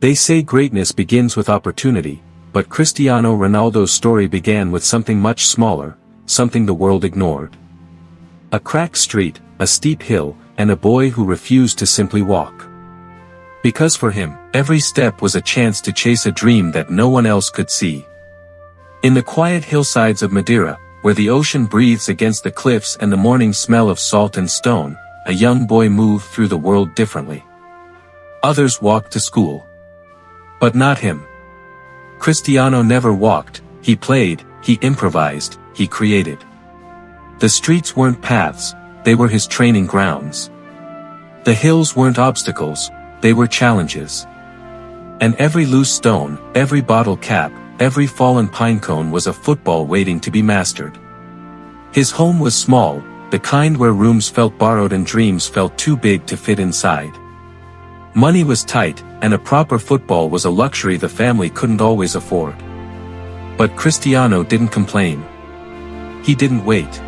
They say greatness begins with opportunity, but Cristiano Ronaldo's story began with something much smaller, something the world ignored. A cracked street, a steep hill, and a boy who refused to simply walk. Because for him, every step was a chance to chase a dream that no one else could see. In the quiet hillsides of Madeira, where the ocean breathes against the cliffs and the morning smell of salt and stone, a young boy moved through the world differently. Others walked to school. But not him. Cristiano never walked, he played, he improvised, he created. The streets weren't paths, they were his training grounds. The hills weren't obstacles, they were challenges. And every loose stone, every bottle cap, every fallen pine cone was a football waiting to be mastered. His home was small, the kind where rooms felt borrowed and dreams felt too big to fit inside. Money was tight, and a proper football was a luxury the family couldn't always afford. But Cristiano didn't complain. He didn't wait.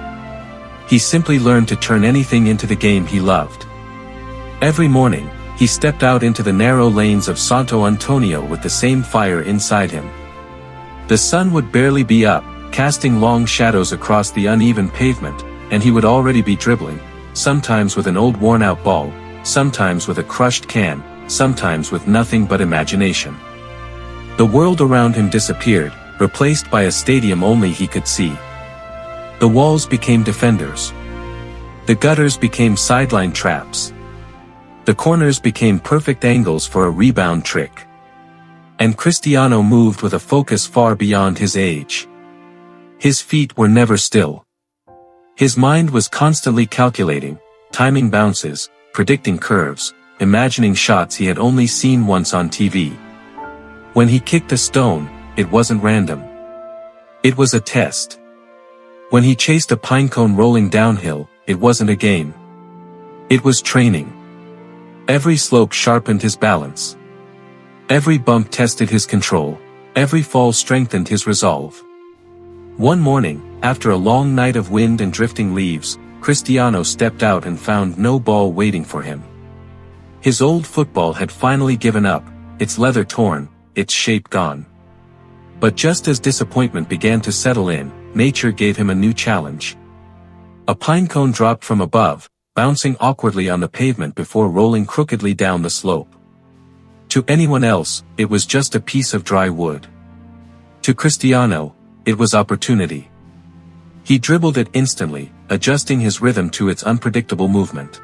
He simply learned to turn anything into the game he loved. Every morning, he stepped out into the narrow lanes of Santo Antonio with the same fire inside him. The sun would barely be up, casting long shadows across the uneven pavement, and he would already be dribbling, sometimes with an old worn-out ball, sometimes with a crushed can, sometimes with nothing but imagination. The world around him disappeared, replaced by a stadium only he could see. The walls became defenders. The gutters became sideline traps. The corners became perfect angles for a rebound trick. And Cristiano moved with a focus far beyond his age. His feet were never still. His mind was constantly calculating, timing bounces, predicting curves, imagining shots he had only seen once on TV. When he kicked a stone, it wasn't random. It was a test. When he chased a pinecone rolling downhill, it wasn't a game. It was training. Every slope sharpened his balance. Every bump tested his control. Every fall strengthened his resolve. One morning, after a long night of wind and drifting leaves, Cristiano stepped out and found no ball waiting for him. His old football had finally given up, its leather torn, its shape gone. But just as disappointment began to settle in, nature gave him a new challenge. A pinecone dropped from above, bouncing awkwardly on the pavement before rolling crookedly down the slope. To anyone else, it was just a piece of dry wood. To Cristiano, it was opportunity. He dribbled it instantly, adjusting his rhythm to its unpredictable movement.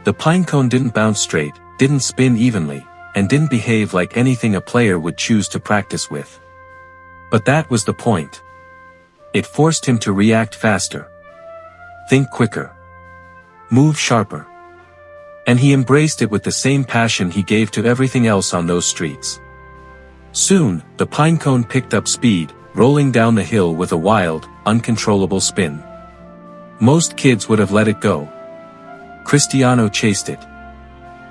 The pinecone didn't bounce straight, didn't spin evenly, and didn't behave like anything a player would choose to practice with. But that was the point. It forced him to react faster. Think quicker. Move sharper. And he embraced it with the same passion he gave to everything else on those streets. Soon, the pinecone picked up speed, rolling down the hill with a wild, uncontrollable spin. Most kids would have let it go. Cristiano chased it.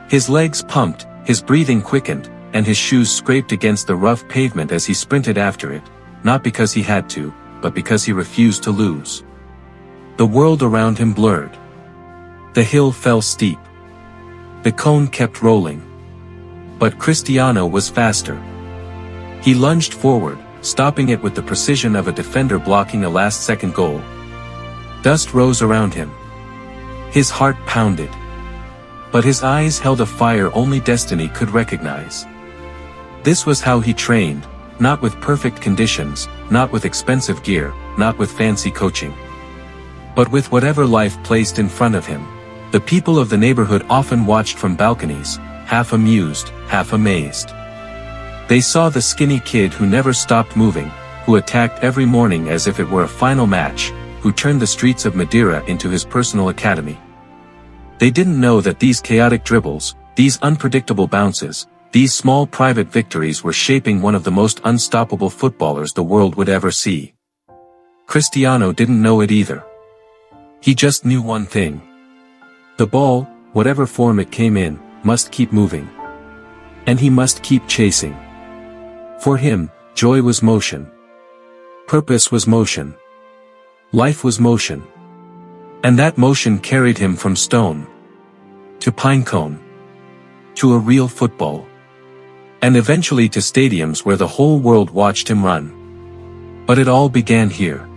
His legs pumped, his breathing quickened, and his shoes scraped against the rough pavement as he sprinted after it, not because he had to, but because he refused to lose. The world around him blurred. The hill fell steep. The cone kept rolling. But Cristiano was faster. He lunged forward, stopping it with the precision of a defender blocking a last-second goal. Dust rose around him. His heart pounded. But his eyes held a fire only destiny could recognize. This was how he trained, not with perfect conditions, not with expensive gear, not with fancy coaching. But with whatever life placed in front of him. The people of the neighborhood often watched from balconies, half amused, half amazed. They saw the skinny kid who never stopped moving, who attacked every morning as if it were a final match, who turned the streets of Madeira into his personal academy. They didn't know that these chaotic dribbles, these unpredictable bounces, these small private victories were shaping one of the most unstoppable footballers the world would ever see. Cristiano didn't know it either. He just knew one thing. The ball, whatever form it came in, must keep moving. And he must keep chasing. For him, joy was motion. Purpose was motion. Life was motion. And that motion carried him from stone to pinecone to a real football. And eventually to stadiums where the whole world watched him run. But it all began here.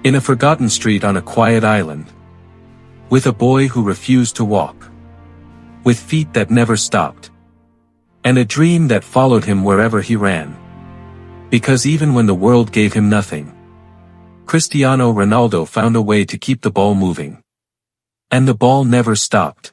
In a forgotten street on a quiet island. With a boy who refused to walk. With feet that never stopped. And a dream that followed him wherever he ran. Because even when the world gave him nothing, Cristiano Ronaldo found a way to keep the ball moving. And the ball never stopped.